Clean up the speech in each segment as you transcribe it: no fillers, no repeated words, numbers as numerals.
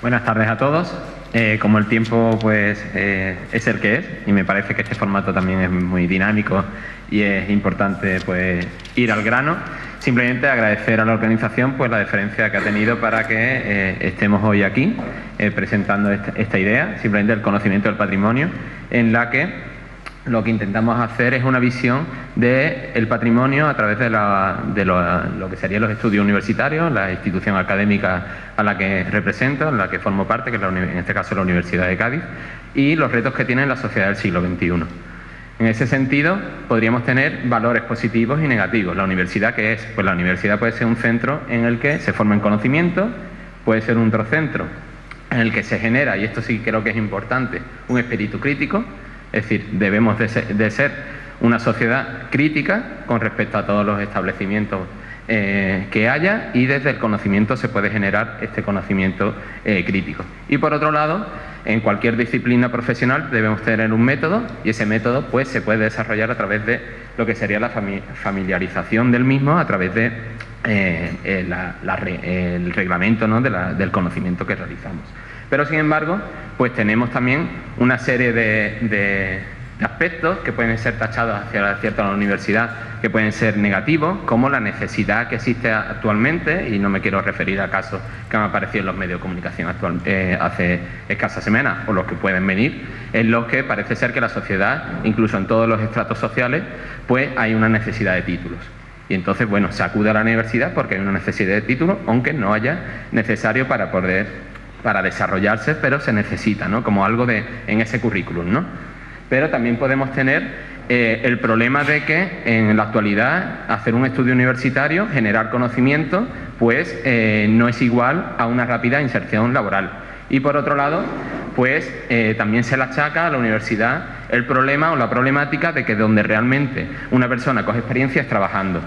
Buenas tardes a todos. Como el tiempo pues, es el que es, y me parece que este formato también es muy dinámico y es importante pues, ir al grano, simplemente agradecer a la organización pues, la deferencia que ha tenido para que estemos hoy aquí presentando esta idea, simplemente el conocimiento del patrimonio, en la que lo que intentamos hacer es una visión del patrimonio a través de lo que serían los estudios universitarios, la institución académica a la que represento, en la que formo parte, que es en este caso la Universidad de Cádiz, y los retos que tiene la sociedad del siglo XXI. En ese sentido, podríamos tener valores positivos y negativos. La universidad, ¿qué es? Pues la universidad puede ser un centro en el que se formen conocimientos, puede ser un otro centro en el que se genera, y esto sí creo que es importante, un espíritu crítico. Es decir, debemos de ser una sociedad crítica con respecto a todos los establecimientos que haya, y desde el conocimiento se puede generar este conocimiento crítico. Y por otro lado, en cualquier disciplina profesional debemos tener un método, y ese método pues, se puede desarrollar a través de lo que sería la familiarización del mismo, a través de el reglamento, ¿no?, del conocimiento que realizamos. Pero, sin embargo, pues tenemos también una serie de aspectos que pueden ser tachados hacia cierta universidad, que pueden ser negativos, como la necesidad que existe actualmente, y no me quiero referir a casos que han aparecido en los medios de comunicación hace escasas semanas, o los que pueden venir, en los que parece ser que la sociedad, incluso en todos los estratos sociales, pues hay una necesidad de títulos. Y entonces, bueno, se acude a la universidad porque hay una necesidad de títulos, aunque no haya necesario para desarrollarse, pero se necesita, ¿no?, como algo en ese currículum, ¿no? Pero también podemos tener el problema de que en la actualidad hacer un estudio universitario, generar conocimiento, pues no es igual a una rápida inserción laboral. Y por otro lado, pues también se le achaca a la universidad el problema o la problemática de que donde realmente una persona coge experiencia es trabajando.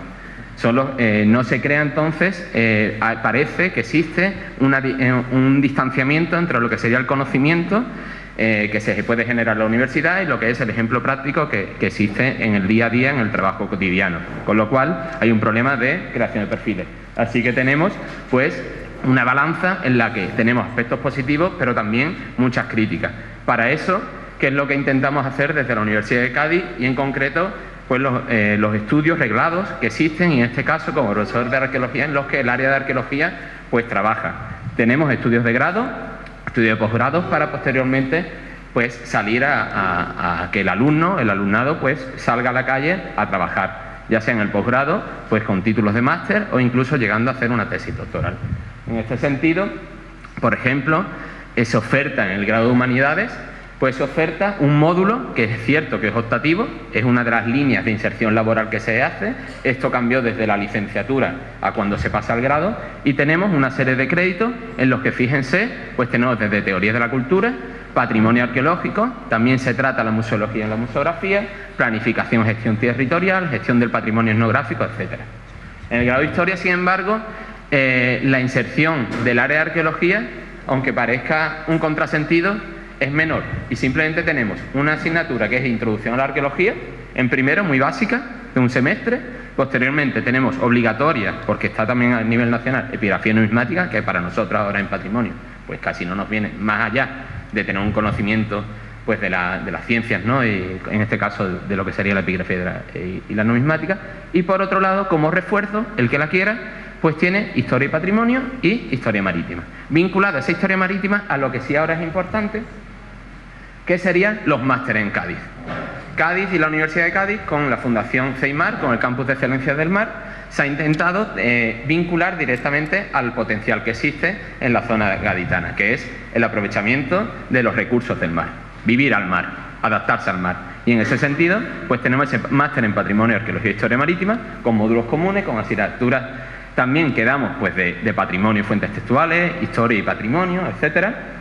No se crea entonces, parece que existe un distanciamiento entre lo que sería el conocimiento que se puede generar en la universidad y lo que es el ejemplo práctico que existe en el día a día, en el trabajo cotidiano. Con lo cual hay un problema de creación de perfiles. Así que tenemos pues una balanza en la que tenemos aspectos positivos, pero también muchas críticas. Para eso, ¿qué es lo que intentamos hacer desde la Universidad de Cádiz? Y en concreto, pues los estudios reglados que existen, y en este caso como profesor de arqueología, en los que el área de arqueología pues trabaja. Tenemos estudios de grado, estudios de posgrado, para posteriormente pues salir a que el alumnado pues salga a la calle a trabajar, ya sea en el posgrado pues con títulos de máster o incluso llegando a hacer una tesis doctoral. En este sentido, por ejemplo, se oferta en el grado de Humanidades, pues se oferta un módulo que es cierto que es optativo, es una de las líneas de inserción laboral que se hace. Esto cambió desde la licenciatura a cuando se pasa al grado, y tenemos una serie de créditos en los que, fíjense, pues tenemos desde teoría de la cultura, patrimonio arqueológico, también se trata la museología y la museografía, planificación, gestión territorial, gestión del patrimonio etnográfico, etc. En el grado de historia, sin embargo, la inserción del área de arqueología, aunque parezca un contrasentido, es menor, y simplemente tenemos una asignatura que es Introducción a la Arqueología, en primero, muy básica, de un semestre. Posteriormente tenemos obligatoria, porque está también a nivel nacional, Epigrafía y Numismática, que para nosotros ahora en patrimonio pues casi no nos viene, más allá de tener un conocimiento pues de las ciencias, ¿no?, y en este caso de lo que sería la epigrafía y la numismática. Y por otro lado, como refuerzo, el que la quiera, pues tiene Historia y Patrimonio y Historia Marítima. Vinculada esa Historia Marítima a lo que sí ahora es importante, que serían los másteres en Cádiz. Cádiz y la Universidad de Cádiz, con la Fundación CEIMAR, con el Campus de Excelencia del Mar, se ha intentado vincular directamente al potencial que existe en la zona gaditana, que es el aprovechamiento de los recursos del mar, vivir al mar, adaptarse al mar. Y en ese sentido, pues tenemos ese máster en Patrimonio, Arqueología e Historia Marítima, con módulos comunes, con asignaturas también que damos pues, de patrimonio y fuentes textuales, historia y patrimonio, etcétera.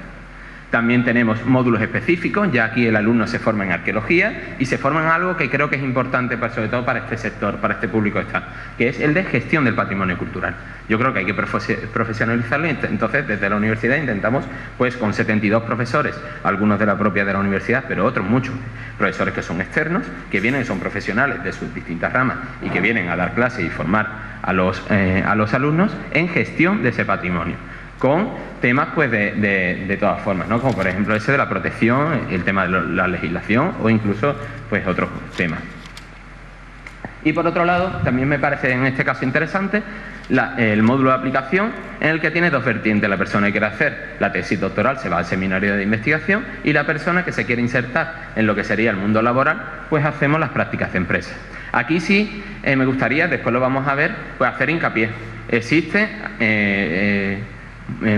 También tenemos módulos específicos, ya aquí el alumno se forma en arqueología y se forma en algo que creo que es importante, sobre todo para este sector, para este público que es el de gestión del patrimonio cultural. Yo creo que hay que profesionalizarlo, y entonces desde la universidad intentamos, pues con 72 profesores, algunos de la propia de la universidad, pero otros muchos, profesores que son externos, que vienen y son profesionales de sus distintas ramas y que vienen a dar clases y formar a los alumnos en gestión de ese patrimonio. con temas pues de todas formas, ¿no? Como por ejemplo ese de la protección, el tema de la legislación o incluso pues otros temas. Y por otro lado, también me parece en este caso interesante el módulo de aplicación, en el que tiene dos vertientes. La persona que quiere hacer la tesis doctoral se va al seminario de investigación, y la persona que se quiere insertar en lo que sería el mundo laboral, pues hacemos las prácticas de empresa. Aquí sí me gustaría, después lo vamos a ver, pues hacer hincapié. Existe,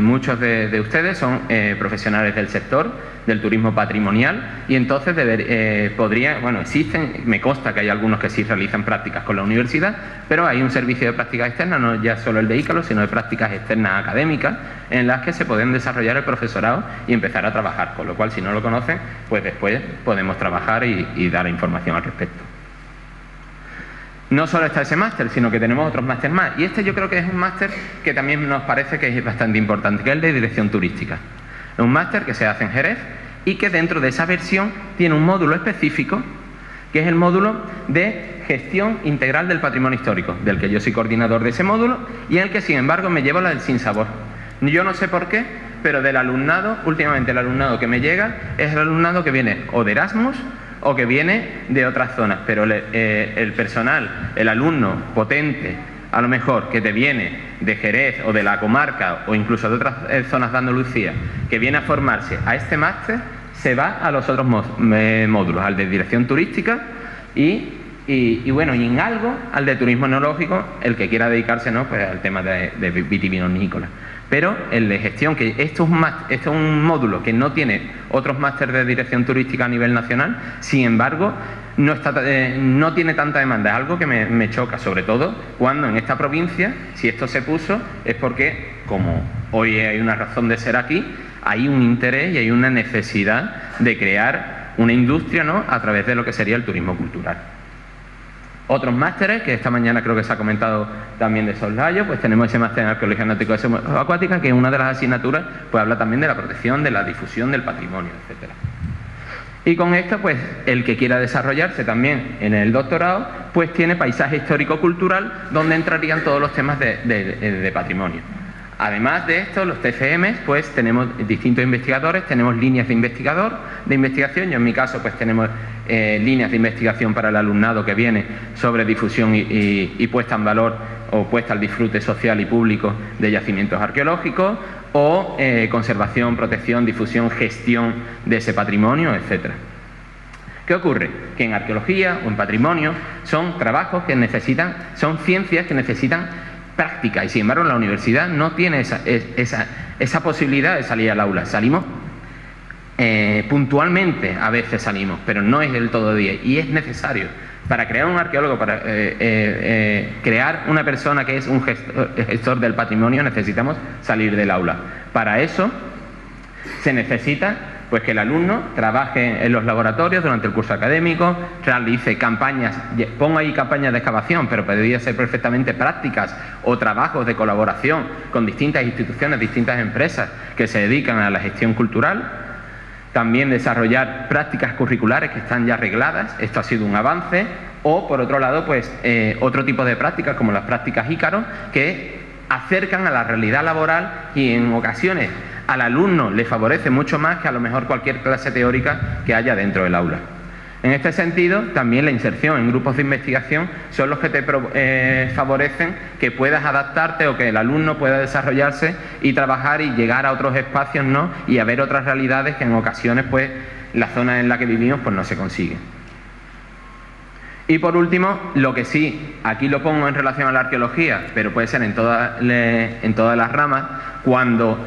muchos de ustedes son profesionales del sector del turismo patrimonial, y entonces existen, me consta que hay algunos que sí realizan prácticas con la universidad, pero hay un servicio de prácticas externas, no ya solo el de ICALO, sino de prácticas externas académicas, en las que se pueden desarrollar el profesorado y empezar a trabajar, con lo cual si no lo conocen, pues después podemos trabajar y dar información al respecto. No solo está ese máster, sino que tenemos otros másteres más, y este yo creo que es un máster que también nos parece que es bastante importante, que es el de dirección turística. Es un máster que se hace en Jerez y que dentro de esa versión tiene un módulo específico, que es el módulo de gestión integral del patrimonio histórico, del que yo soy coordinador de ese módulo, y en el que sin embargo me llevo la del sinsabor. Yo no sé por qué, pero del alumnado, últimamente el alumnado que me llega es el alumnado que viene o de Erasmus o que viene de otras zonas, pero el personal, el alumno potente, a lo mejor que te viene de Jerez o de la comarca o incluso de otras zonas de Andalucía, que viene a formarse a este máster, se va a los otros módulos, al de dirección turística y en algo al de turismo enológico, el que quiera dedicarse, ¿no?, pues al tema de vitivinícola. Pero el de gestión, que esto es un módulo que no tiene otros másteres de dirección turística a nivel nacional, sin embargo, no tiene tanta demanda. Es algo que me choca, sobre todo cuando en esta provincia, si esto se puso, es porque, como hoy hay una razón de ser aquí, hay un interés y hay una necesidad de crear una industria, ¿no?, a través de lo que sería el turismo cultural. Otros másteres, que esta mañana creo que se ha comentado también de soslayo, pues tenemos ese máster en arqueología náutica y acuática, que es una de las asignaturas, pues habla también de la protección, de la difusión del patrimonio, etcétera. Y con esto, pues el que quiera desarrollarse también en el doctorado, pues tiene paisaje histórico-cultural, donde entrarían todos los temas de patrimonio. Además de esto, los TFM, pues tenemos distintos investigadores, tenemos líneas de investigación. Yo en mi caso, pues tenemos líneas de investigación para el alumnado que viene sobre difusión y puesta en valor o puesta al disfrute social y público de yacimientos arqueológicos, o conservación, protección, difusión, gestión de ese patrimonio, etcétera. ¿Qué ocurre? Que en arqueología o en patrimonio son trabajos que necesitan, son ciencias que necesitan práctica, y sin embargo en la universidad no tiene esa posibilidad de salir al aula. Salimos puntualmente, a veces salimos, pero no es del todo día, y es necesario. Para crear un arqueólogo, para crear una persona que es un gestor del patrimonio, necesitamos salir del aula. Para eso se necesita, pues, que el alumno trabaje en los laboratorios durante el curso académico, realice campañas, pongo ahí campañas de excavación, pero podría ser perfectamente prácticas o trabajos de colaboración con distintas instituciones, distintas empresas que se dedican a la gestión cultural. También desarrollar prácticas curriculares que están ya regladas, esto ha sido un avance, o por otro lado, pues otro tipo de prácticas como las prácticas Ícaro, que acercan a la realidad laboral y en ocasiones al alumno le favorece mucho más que a lo mejor cualquier clase teórica que haya dentro del aula. En este sentido, también la inserción en grupos de investigación son los que te favorecen que puedas adaptarte o que el alumno pueda desarrollarse y trabajar y llegar a otros espacios, ¿no?, y a ver otras realidades que en ocasiones, pues, la zona en la que vivimos, pues no se consigue. Y por último, lo que sí, aquí lo pongo en relación a la arqueología, pero puede ser en todas las ramas, cuando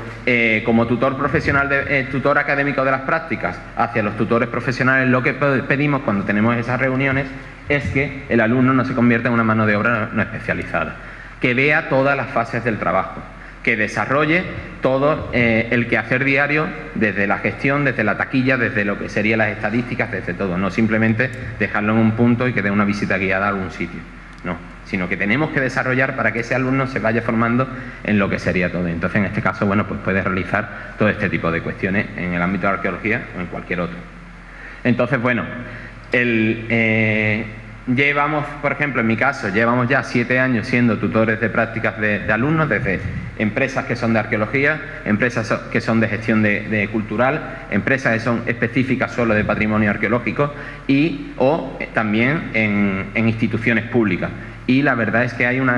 como tutor profesional, tutor académico de las prácticas, hacia los tutores profesionales, lo que pedimos cuando tenemos esas reuniones es que el alumno no se convierta en una mano de obra no especializada, que vea todas las fases del trabajo, que desarrolle todo el quehacer diario, desde la gestión, desde la taquilla, desde lo que serían las estadísticas, desde todo, no simplemente dejarlo en un punto y que dé una visita guiada a algún sitio, no, sino que tenemos que desarrollar para que ese alumno se vaya formando en lo que sería todo. Entonces, en este caso, bueno, pues puede realizar todo este tipo de cuestiones en el ámbito de la arqueología o en cualquier otro. Entonces, bueno, Llevamos, por ejemplo, en mi caso, llevamos ya 7 años siendo tutores de prácticas de alumnos, desde empresas que son de arqueología, empresas que son de gestión de cultural, empresas que son específicas solo de patrimonio arqueológico o también en instituciones públicas. Y la verdad es que hay no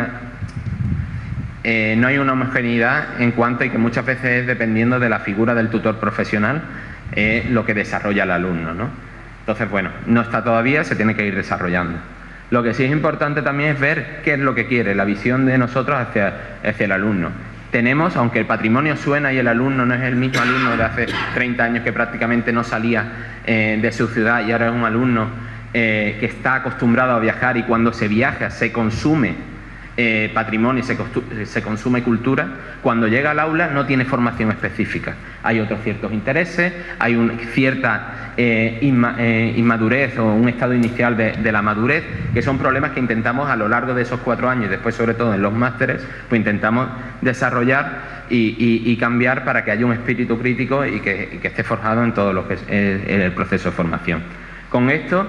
hay una homogeneidad en cuanto a que muchas veces es dependiendo de la figura del tutor profesional lo que desarrolla el alumno, ¿no? Entonces, bueno, no está todavía, se tiene que ir desarrollando. Lo que sí es importante también es ver qué es lo que quiere, la visión de nosotros hacia el alumno. Tenemos, aunque el patrimonio suena y el alumno no es el mismo alumno de hace 30 años que prácticamente no salía de su ciudad y ahora es un alumno que está acostumbrado a viajar y cuando se viaja se consume patrimonio y se consume cultura, cuando llega al aula no tiene formación específica. Hay otros ciertos intereses, hay una cierta inmadurez o un estado inicial de la madurez, que son problemas que intentamos a lo largo de esos 4 años y después sobre todo en los másteres, pues intentamos desarrollar y cambiar para que haya un espíritu crítico y que esté forjado en todo lo que es el proceso de formación. Con esto,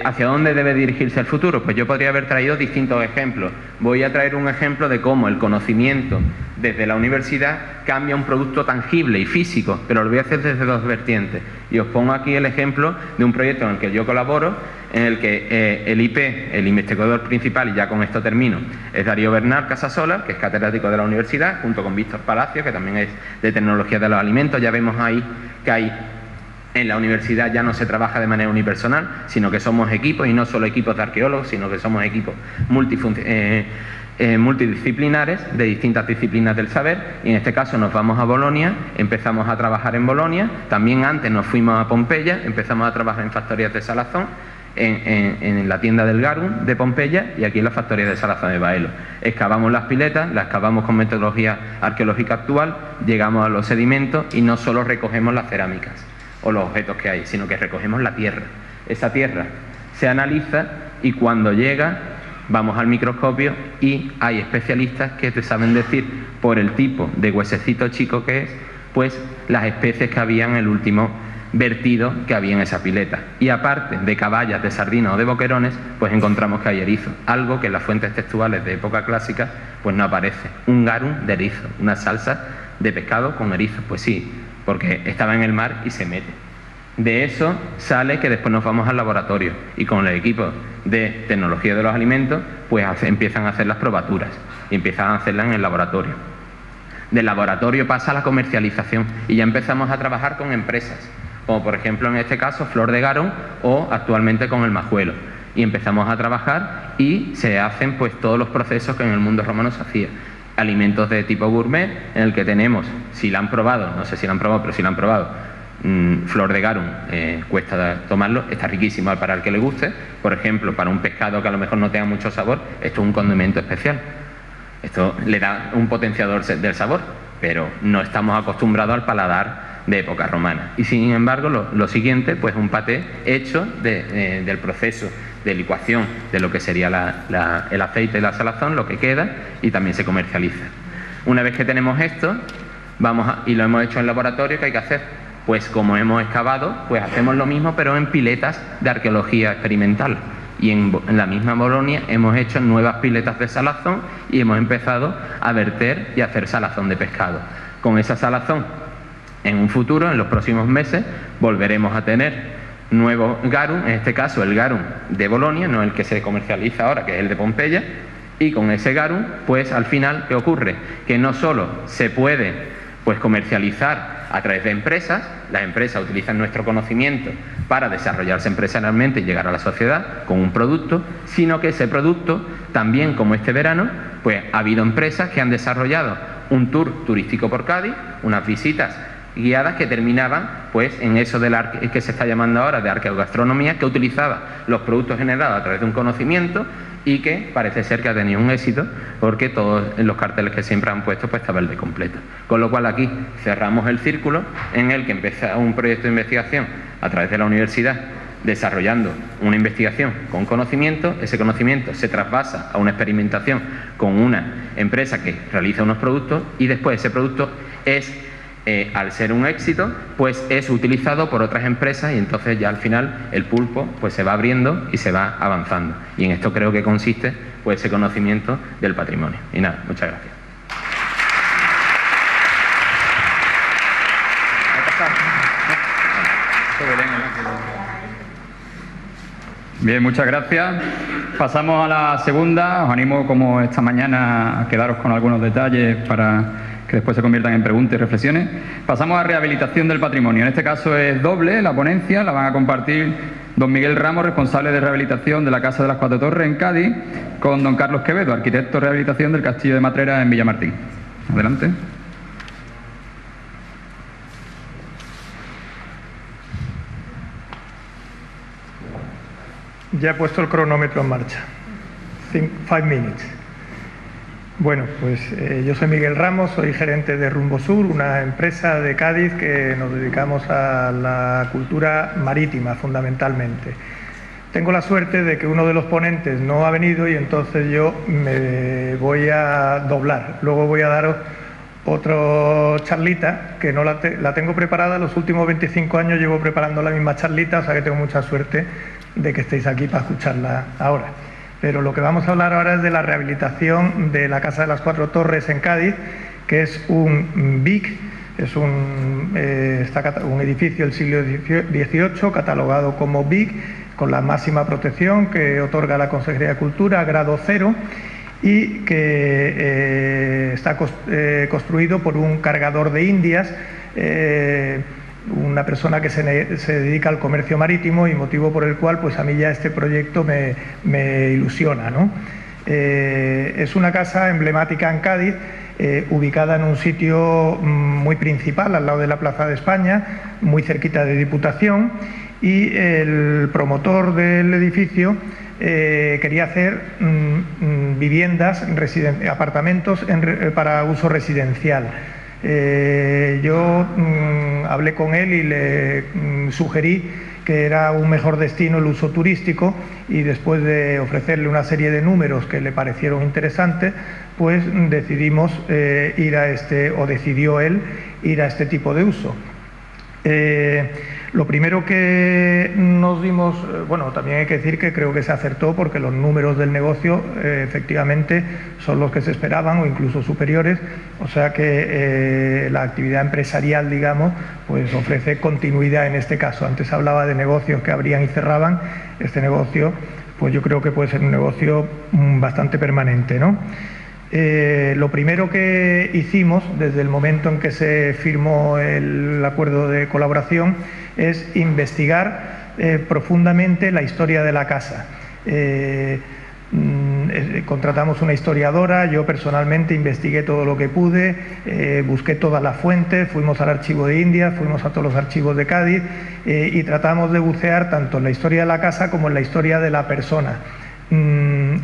¿hacia dónde debe dirigirse el futuro? Pues yo podría haber traído distintos ejemplos. Voy a traer un ejemplo de cómo el conocimiento desde la universidad cambia un producto tangible y físico, pero lo voy a hacer desde 2 vertientes. Y os pongo aquí el ejemplo de un proyecto en el que yo colaboro, en el que el IP, el investigador principal, y ya con esto termino, es Darío Bernal Casasola, que es catedrático de la universidad, junto con Víctor Palacio, que también es de tecnología de los alimentos. Ya vemos ahí que hay en la universidad ya no se trabaja de manera unipersonal, sino que somos equipos, y no solo equipos de arqueólogos, sino que somos equipos multidisciplinares de distintas disciplinas del saber. Y en este caso nos vamos a Bolonia, empezamos a trabajar en Bolonia, también antes nos fuimos a Pompeya, empezamos a trabajar en factorías de Salazón, en la tienda del Garum de Pompeya y aquí en la factoría de Salazón de Baelo. Excavamos las piletas, las excavamos con metodología arqueológica actual, llegamos a los sedimentos y no solo recogemos las cerámicas o los objetos que hay, sino que recogemos la tierra. Esa tierra se analiza y cuando llega vamos al microscopio y hay especialistas que te saben decir por el tipo de huesecito chico que es, pues las especies que había en el último vertido que había en esa pileta. Y aparte de caballas, de sardinas o de boquerones, pues encontramos que hay erizo, algo que en las fuentes textuales de época clásica pues no aparece. Un garum de erizo, una salsa de pescado con erizo, pues sí, porque estaba en el mar y se mete. De eso sale que después nos vamos al laboratorio y con el equipo de tecnología de los alimentos pues empiezan a hacer las probaturas y empiezan a hacerlas en el laboratorio. Del laboratorio pasa a la comercialización y ya empezamos a trabajar con empresas, como por ejemplo en este caso Flor de Garum o actualmente con el Majuelo. Y empezamos a trabajar y se hacen pues todos los procesos que en el mundo romano se hacía. Alimentos de tipo gourmet, en el que tenemos, si la han probado, no sé si la han probado, pero si la han probado, Flor de Garum, cuesta tomarlo, está riquísimo para el que le guste. Por ejemplo, para un pescado que a lo mejor no tenga mucho sabor, esto es un condimento especial. Esto le da un potenciador del sabor, pero no estamos acostumbrados al paladar de época romana. Y sin embargo, lo siguiente, pues un paté hecho del proceso de licuación de lo que sería el aceite y la salazón, lo que queda, y también se comercializa. Una vez que tenemos esto, y lo hemos hecho en laboratorio, ¿qué hay que hacer? Pues como hemos excavado, pues hacemos lo mismo, pero en piletas de arqueología experimental. Y en la misma Bolonia hemos hecho nuevas piletas de salazón y hemos empezado a verter y a hacer salazón de pescado. Con esa salazón, en un futuro, en los próximos meses, volveremos a tener nuevo garum, en este caso el garum de Bolonia, no el que se comercializa ahora, que es el de Pompeya, y con ese garum, pues al final, ¿qué ocurre? Que no solo se puede pues comercializar a través de empresas, las empresas utilizan nuestro conocimiento para desarrollarse empresarialmente y llegar a la sociedad con un producto, sino que ese producto también, como este verano, pues ha habido empresas que han desarrollado un tour turístico por Cádiz, unas visitas guiadas que terminaban pues en eso que se está llamando ahora de arqueogastronomía, que utilizaba los productos generados a través de un conocimiento y que parece ser que ha tenido un éxito porque todos los carteles que siempre han puesto pues estaba el de completo. Con lo cual aquí cerramos el círculo en el que empieza un proyecto de investigación a través de la universidad desarrollando una investigación con conocimiento, ese conocimiento se trasvasa a una experimentación con una empresa que realiza unos productos y después ese producto es al ser un éxito, pues es utilizado por otras empresas y entonces ya al final el pulpo pues se va abriendo y se va avanzando. Y en esto creo que consiste pues ese conocimiento del patrimonio. Y nada, muchas gracias. Bien, muchas gracias. Pasamos a la segunda. Os animo, como esta mañana, a quedaros con algunos detalles para que después se conviertan en preguntas y reflexiones. Pasamos a rehabilitación del patrimonio. En este caso es doble la ponencia, la van a compartir don Miguel Ramos, responsable de rehabilitación de la Casa de las Cuatro Torres en Cádiz, con don Carlos Quevedo, arquitecto de rehabilitación del Castillo de Matrera en Villamartín. Adelante. Ya he puesto el cronómetro en marcha. 5 minutes. Bueno, pues yo soy Miguel Ramos, soy gerente de Rumbo Sur, una empresa de Cádiz que nos dedicamos a la cultura marítima fundamentalmente. Tengo la suerte de que uno de los ponentes no ha venido y entonces yo me voy a doblar. Luego voy a daros otra charlita que no la tengo preparada. Los últimos 25 años llevo preparando la misma charlita, o sea que tengo mucha suerte de que estéis aquí para escucharla ahora. Pero lo que vamos a hablar ahora es de la rehabilitación de la Casa de las Cuatro Torres en Cádiz, que es un BIC, es un edificio del siglo XVIII, catalogado como BIC, con la máxima protección que otorga la Consejería de Cultura, grado 0, y que está construido por un cargador de Indias, una persona que se dedica al comercio marítimo, y motivo por el cual pues a mí ya este proyecto me ilusiona, ¿no? Es una casa emblemática en Cádiz, ubicada en un sitio muy principal, al lado de la Plaza de España, muy cerquita de Diputación, y el promotor del edificio quería hacer viviendas, apartamentos para uso residencial. Yo hablé con él y le sugerí que era un mejor destino el uso turístico, y después de ofrecerle una serie de números que le parecieron interesantes, pues decidimos decidió él ir a este tipo de uso. Lo primero que nos dimos, bueno, también hay que decir que creo que se acertó, porque los números del negocio efectivamente son los que se esperaban o incluso superiores, o sea que la actividad empresarial, digamos, pues ofrece continuidad en este caso. Antes hablaba de negocios que abrían y cerraban, este negocio pues yo creo que puede ser un negocio bastante permanente, ¿no? Lo primero que hicimos desde el momento en que se firmó el acuerdo de colaboración es investigar profundamente la historia de la casa. Contratamos una historiadora, yo personalmente investigué todo lo que pude, busqué todas las fuentes, fuimos al archivo de Indias, fuimos a todos los archivos de Cádiz y tratamos de bucear tanto en la historia de la casa como en la historia de la persona.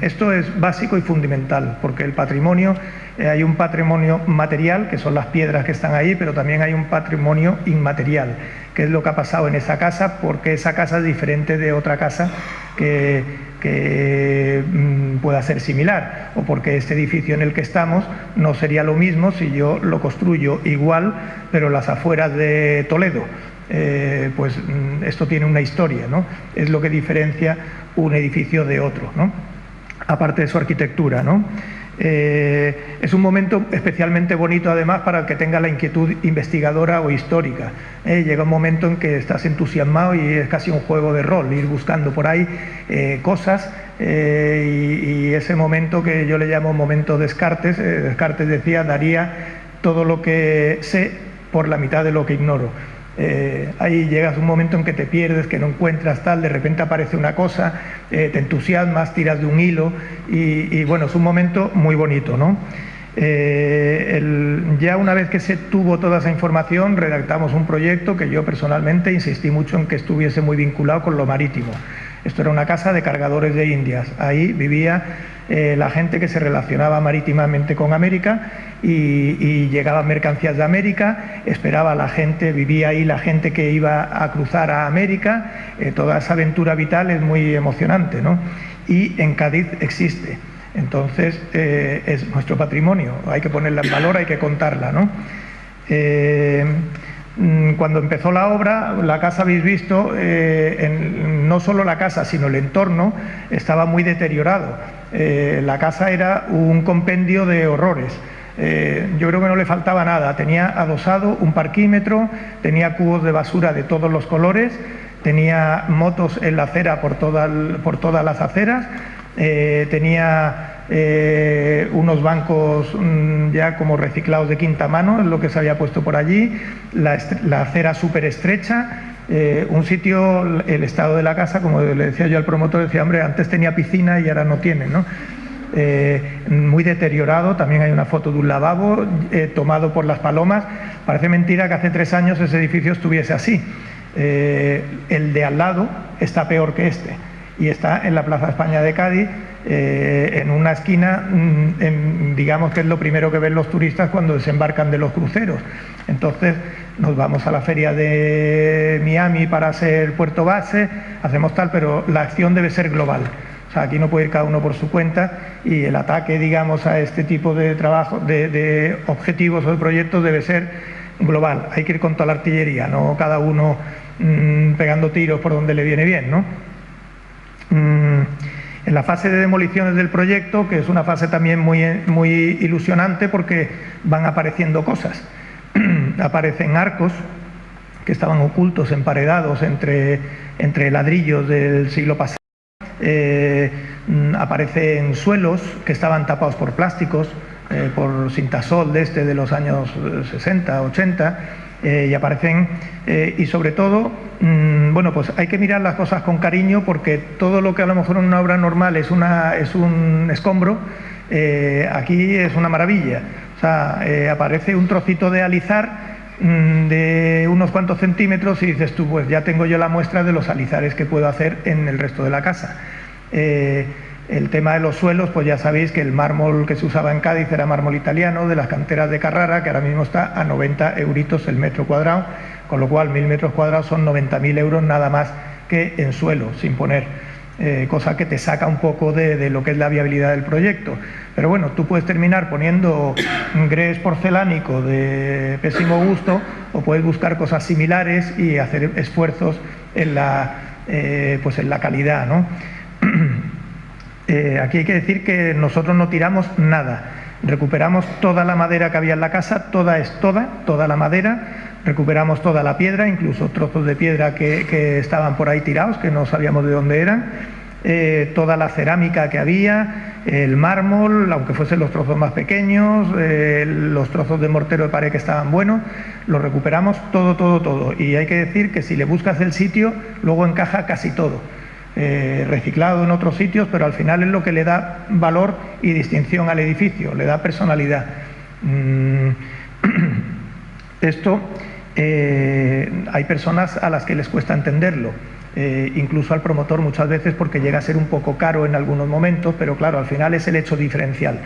Esto es básico y fundamental, porque el patrimonio, hay un patrimonio material, que son las piedras que están ahí, pero también hay un patrimonio inmaterial, que es lo que ha pasado en esa casa, porque esa casa es diferente de otra casa que pueda ser similar, o porque este edificio en el que estamos no sería lo mismo si yo lo construyo igual, pero en las afueras de Toledo. Pues esto tiene una historia, ¿no? Es lo que diferencia un edificio de otro, ¿no? Aparte de su arquitectura, ¿no? Es un momento especialmente bonito, además, para el que tenga la inquietud investigadora o histórica. Llega un momento en que estás entusiasmado y es casi un juego de rol, ir buscando por ahí cosas, y ese momento que yo le llamo momento Descartes, Descartes decía, daría todo lo que sé por la mitad de lo que ignoro. Ahí llegas a un momento en que te pierdes, que no encuentras tal, de repente aparece una cosa, te entusiasmas, tiras de un hilo y bueno, es un momento muy bonito, ¿no? Ya una vez que se tuvo toda esa información, redactamos un proyecto que yo personalmente insistí mucho en que estuviese muy vinculado con lo marítimo. Esto era una casa de cargadores de Indias, ahí vivía la gente que se relacionaba marítimamente con América y llegaban mercancías de América, esperaba la gente, vivía ahí la gente que iba a cruzar a América, toda esa aventura vital es muy emocionante, ¿no? Y en Cádiz existe, entonces es nuestro patrimonio, hay que ponerla en valor, hay que contarla, ¿no? Cuando empezó la obra, la casa, habéis visto, no solo la casa, sino el entorno estaba muy deteriorado. La casa era un compendio de horrores. Yo creo que no le faltaba nada. Tenía adosado un parquímetro, tenía cubos de basura de todos los colores, tenía motos en la acera por todas las aceras, tenía unos bancos ya como reciclados de quinta mano, es lo que se había puesto por allí, la acera súper estrecha, un sitio, el estado de la casa, como le decía yo al promotor, decía, hombre, antes tenía piscina y ahora no tiene, ¿no? Muy deteriorado. También hay una foto de un lavabo tomado por las palomas. Parece mentira que hace 3 años ese edificio estuviese así. El de al lado está peor que este y está en la Plaza España de Cádiz, en una esquina, digamos que es lo primero que ven los turistas cuando desembarcan de los cruceros. Entonces nos vamos a la feria de Miami para ser puerto base, hacemos tal, pero la acción debe ser global. O sea, aquí no puede ir cada uno por su cuenta y el ataque, digamos, a este tipo de trabajo, de objetivos o de proyectos debe ser global. Hay que ir con toda la artillería, no cada uno pegando tiros por donde le viene bien, ¿no? En la fase de demoliciones del proyecto, que es una fase también muy ilusionante porque van apareciendo cosas. Aparecen arcos que estaban ocultos, emparedados entre ladrillos del siglo pasado. Aparecen suelos que estaban tapados por plásticos, por cintasol de los años 60, 80, y aparecen, y sobre todo, bueno, pues hay que mirar las cosas con cariño, porque todo lo que a lo mejor en una obra normal es un escombro, aquí es una maravilla. O sea, aparece un trocito de alizar de unos cuantos centímetros y dices tú, pues ya tengo yo la muestra de los alizares que puedo hacer en el resto de la casa. El tema de los suelos, pues ya sabéis que el mármol que se usaba en Cádiz era mármol italiano de las canteras de Carrara, que ahora mismo está a 90 euritos el metro cuadrado, con lo cual 1.000 metros cuadrados son 90.000 euros nada más que en suelo, sin poner, cosa que te saca un poco de lo que es la viabilidad del proyecto. Pero bueno, tú puedes terminar poniendo grés porcelánico de pésimo gusto, o puedes buscar cosas similares y hacer esfuerzos en la calidad, ¿no? Aquí hay que decir que nosotros no tiramos nada, recuperamos toda la madera que había en la casa, toda la madera, recuperamos toda la piedra, incluso trozos de piedra que estaban por ahí tirados, que no sabíamos de dónde eran, toda la cerámica que había, el mármol, aunque fuesen los trozos más pequeños, los trozos de mortero de pared que estaban buenos, los recuperamos todo. Y hay que decir que si le buscas el sitio, luego encaja casi todo. Reciclado en otros sitios, pero al final es lo que le da valor y distinción al edificio, le da personalidad. Esto hay personas a las que les cuesta entenderlo, incluso al promotor muchas veces, porque llega a ser un poco caro en algunos momentos, pero claro, al final es el hecho diferencial.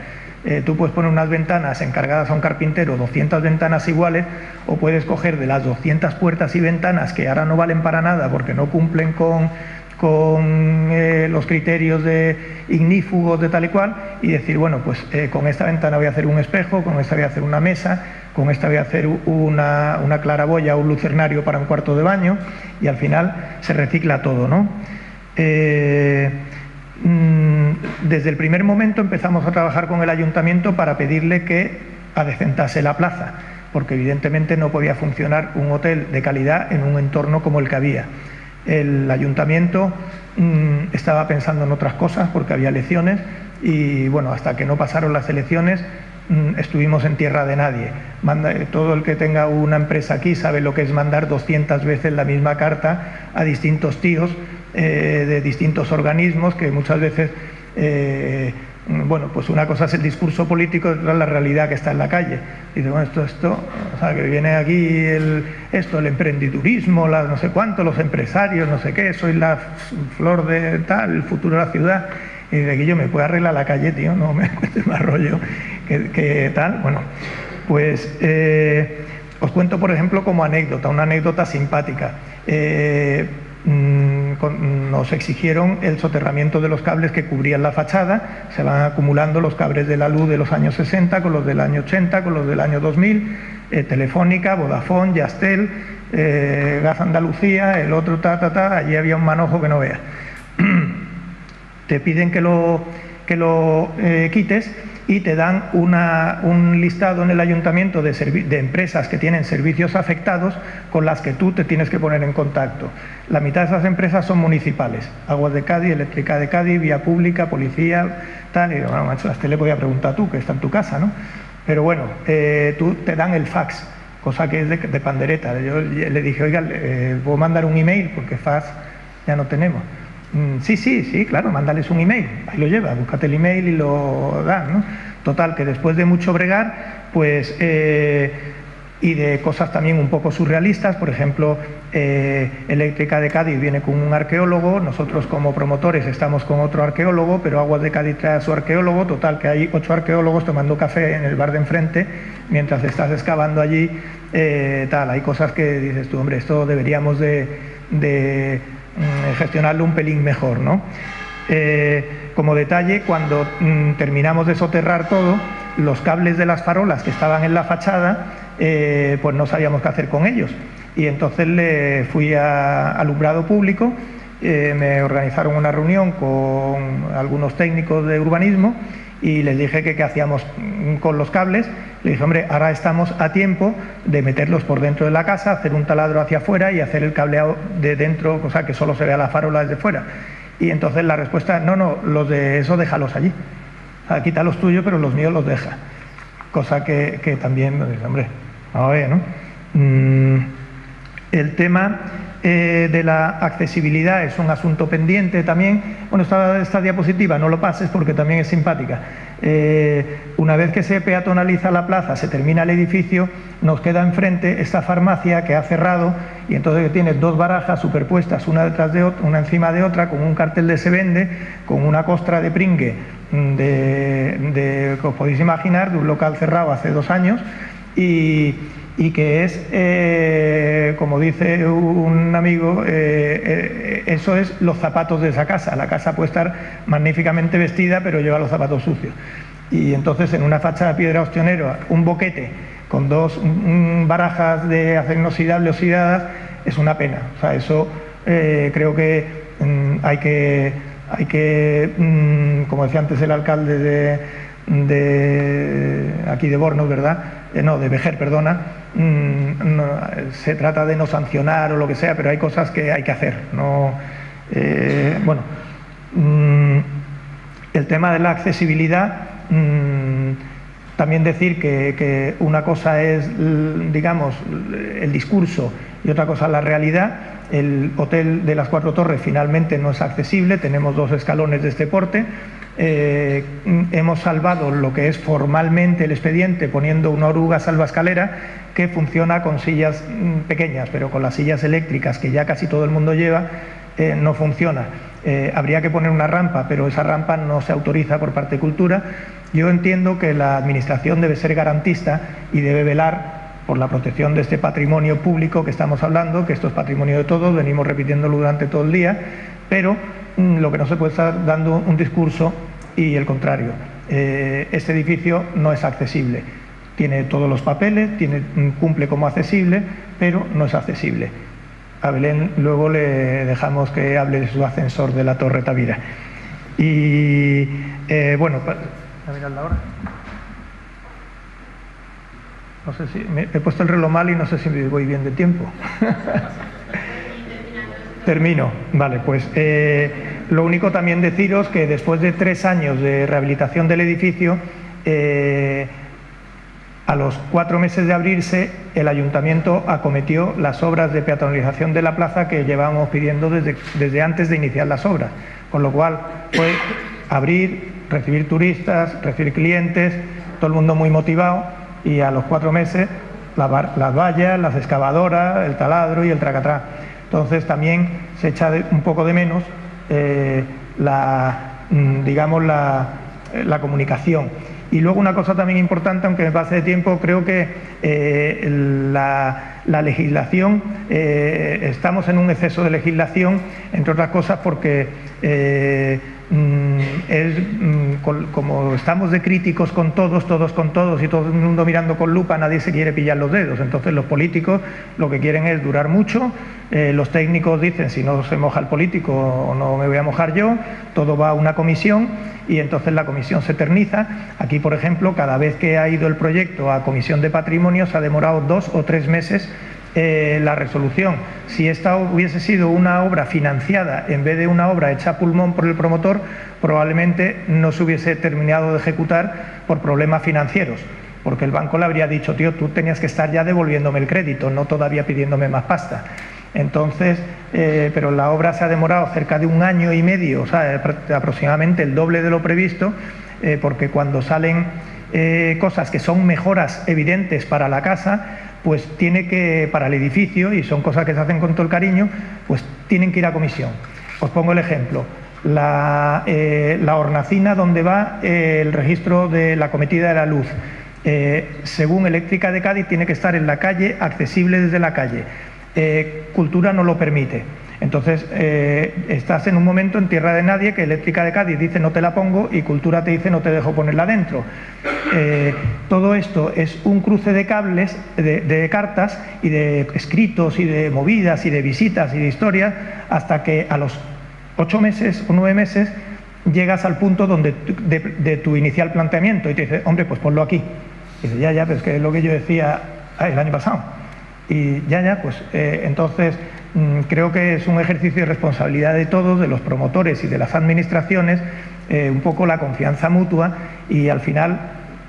Tú puedes poner unas ventanas encargadas a un carpintero, 200 ventanas iguales, o puedes coger de las 200 puertas y ventanas que ahora no valen para nada porque no cumplen con los criterios de ignífugos de tal y cual, y decir, bueno, pues con esta ventana voy a hacer un espejo, con esta voy a hacer una mesa, con esta voy a hacer una claraboya o un lucernario para un cuarto de baño, y al final se recicla todo, ¿no? Desde el primer momento empezamos a trabajar con el ayuntamiento para pedirle que adecentase la plaza, porque evidentemente no podía funcionar un hotel de calidad en un entorno como el que había. El ayuntamiento estaba pensando en otras cosas porque había elecciones y bueno, hasta que no pasaron las elecciones estuvimos en tierra de nadie. Todo el que tenga una empresa aquí sabe lo que es mandar 200 veces la misma carta a distintos tíos de distintos organismos que muchas veces... bueno, pues una cosa es el discurso político, otra es la realidad que está en la calle. Dice, bueno, o sea, que viene aquí el emprendedurismo, no sé cuánto, los empresarios, no sé qué, soy la flor de tal, el futuro de la ciudad. Y dice, aquí yo me puedo arreglar la calle, tío, no me cuentes más rollo que tal. Bueno, pues os cuento, por ejemplo, como anécdota, una anécdota simpática. nos exigieron el soterramiento de los cables que cubrían la fachada. Se van acumulando los cables de la luz de los años 60 con los del año 80, con los del año 2000, Telefónica, Vodafone, Yastel, Gas Andalucía, el otro allí había un manojo que no veas. Te piden que lo quites y te dan un listado en el ayuntamiento de empresas que tienen servicios afectados con las que tú te tienes que poner en contacto. La mitad de esas empresas son municipales: Aguas de Cádiz, Eléctrica de Cádiz, Vía Pública, Policía, tal. Y bueno, macho, a este le podía preguntar tú, que está en tu casa, ¿no? Pero bueno, tú te dan el fax, cosa que es de pandereta. Yo le dije, oiga, ¿puedo mandar un email? Porque fax ya no tenemos. Sí, claro, mándales un email, ahí lo llevas, búscate el email y lo das, ¿no? Total, que después de mucho bregar, pues, y de cosas también un poco surrealistas, por ejemplo, Eléctrica de Cádiz viene con un arqueólogo, nosotros como promotores estamos con otro arqueólogo, pero Aguas de Cádiz trae a su arqueólogo. Total, que hay 8 arqueólogos tomando café en el bar de enfrente mientras estás excavando allí, hay cosas que dices tú, hombre, esto deberíamos de gestionarlo un pelín mejor, ¿no? Como detalle, cuando terminamos de soterrar todo, los cables de las farolas que estaban en la fachada, pues no sabíamos qué hacer con ellos. Y entonces le fui a alumbrado público, me organizaron una reunión con algunos técnicos de urbanismo y les dije que qué hacíamos con los cables. Le dije, hombre, ahora estamos a tiempo de meterlos por dentro de la casa, hacer un taladro hacia afuera y hacer el cableado de dentro, cosa que solo se vea la farola desde fuera. Y entonces la respuesta, no, los de eso déjalos allí. O sea, quita los tuyos, pero los míos los deja. Cosa que también, hombre, vamos a ver, ¿no? El tema de la accesibilidad es un asunto pendiente también. Bueno, esta diapositiva no lo pases porque también es simpática. Una vez que se peatonaliza la plaza, se termina el edificio, nos queda enfrente esta farmacia que ha cerrado, y entonces tienes 2 barajas superpuestas una detrás de otra, una encima de otra, con un cartel de se vende, con una costra de pringue que os podéis imaginar, de un local cerrado hace 2 años, y que es, como dice un amigo, eso es los zapatos de esa casa. La casa puede estar magníficamente vestida, pero lleva los zapatos sucios. Y entonces, en una fachada de piedra ostionera, un boquete con 2 barajas de acero inoxidable oxidadas, es una pena. O sea, eso creo que hay que, como decía antes el alcalde de aquí de Bornos, ¿verdad? De Vejer, perdona. Se trata de no sancionar o lo que sea, pero hay cosas que hay que hacer, ¿no? Bueno, el tema de la accesibilidad, también decir que una cosa es, digamos, el discurso y otra cosa la realidad. El hotel de las 4 Torres finalmente no es accesible, tenemos 2 escalones de este porte. Hemos salvado lo que es formalmente el expediente poniendo una oruga salvaescalera que funciona con sillas pequeñas, pero con las sillas eléctricas que ya casi todo el mundo lleva no funciona. Habría que poner una rampa, pero esa rampa no se autoriza por parte de Cultura. Yo entiendo que la administración debe ser garantista y debe velar por la protección de este patrimonio público que estamos hablando, que esto es patrimonio de todos, venimos repitiéndolo durante todo el día, pero lo que no se puede estar dando un discurso y el contrario. Este edificio no es accesible, tiene todos los papeles, cumple como accesible, pero no es accesible. A Belén luego le dejamos que hable de su ascensor de la Torre Tavira. Y bueno, ¿a mirar la hora? No sé si me he puesto el reloj mal y no sé si voy bien de tiempo. Termino. Vale, pues lo único también deciros que después de 3 años de rehabilitación del edificio, a los 4 meses de abrirse, el ayuntamiento acometió las obras de peatonalización de la plaza que llevábamos pidiendo desde antes de iniciar las obras. Con lo cual fue abrir, recibir turistas, recibir clientes, todo el mundo muy motivado, y a los 4 meses las vallas, las excavadoras, el taladro y el tracatrá. Entonces también se echa un poco de menos la comunicación. Y luego una cosa también importante, aunque me pase de tiempo, creo que la la legislación, estamos en un exceso de legislación, entre otras cosas porque como estamos de críticos con todos con todos y todo el mundo mirando con lupa, nadie se quiere pillar los dedos. Entonces los políticos lo que quieren es durar mucho, los técnicos dicen si no se moja el político no me voy a mojar yo, todo va a una comisión y entonces la comisión se eterniza. Aquí, por ejemplo, cada vez que ha ido el proyecto a Comisión de Patrimonio se ha demorado 2 o 3 meses la resolución. Si esta hubiese sido una obra financiada en vez de una obra hecha a pulmón por el promotor, probablemente no se hubiese terminado de ejecutar por problemas financieros, porque el banco le habría dicho, tío, tú tenías que estar ya devolviéndome el crédito, no todavía pidiéndome más pasta. Entonces, pero la obra se ha demorado cerca de 1 año y medio, o sea, aproximadamente el doble de lo previsto, porque cuando salen cosas que son mejoras evidentes para la casa, pues tiene que, para el edificio, y son cosas que se hacen con todo el cariño, pues tienen que ir a comisión. Os pongo el ejemplo. La hornacina donde va el registro de la cometida de la luz, según Eléctrica de Cádiz, tiene que estar en la calle, accesible desde la calle. Cultura no lo permite. Entonces, estás en un momento en tierra de nadie que Eléctrica de Cádiz dice no te la pongo y Cultura te dice no te dejo ponerla dentro. Todo esto es un cruce de cables, de cartas y de escritos y de movidas y de visitas y de historias, hasta que a los 8 meses o 9 meses llegas al punto donde de tu inicial planteamiento y te dice, hombre, pues ponlo aquí. Y dices, ya, pero es que es lo que yo decía el año pasado. Y pues entonces creo que es un ejercicio de responsabilidad de todos, de los promotores y de las administraciones, un poco la confianza mutua, y al final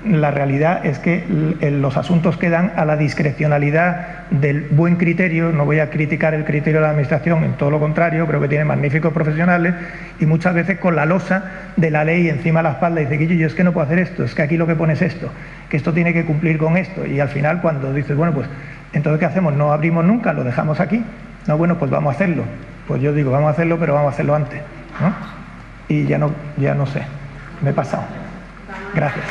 la realidad es que los asuntos quedan a la discrecionalidad del buen criterio. No voy a criticar el criterio de la administración, en todo lo contrario, creo que tiene magníficos profesionales, y muchas veces con la losa de la ley encima de la espalda dice, Guillo, yo es que no puedo hacer esto, es que aquí lo que pone es esto, que esto tiene que cumplir con esto, y al final cuando dices, bueno, pues entonces ¿qué hacemos? ¿No abrimos nunca? ¿Lo dejamos aquí? No, bueno, pues vamos a hacerlo. Pues yo digo, vamos a hacerlo, pero vamos a hacerlo antes, ¿no? Y ya no sé, me he pasado. Gracias.